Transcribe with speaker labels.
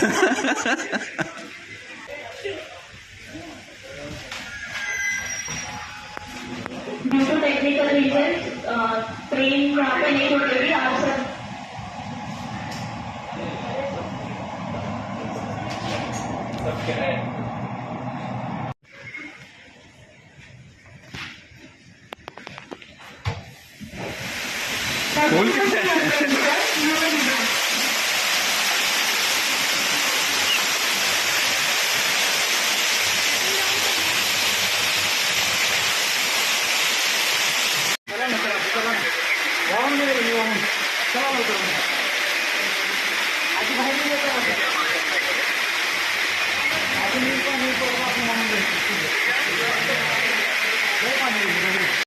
Speaker 1: Due to technical reasons, train यहाँ पे नहीं रुकेगी आप सब।
Speaker 2: बोल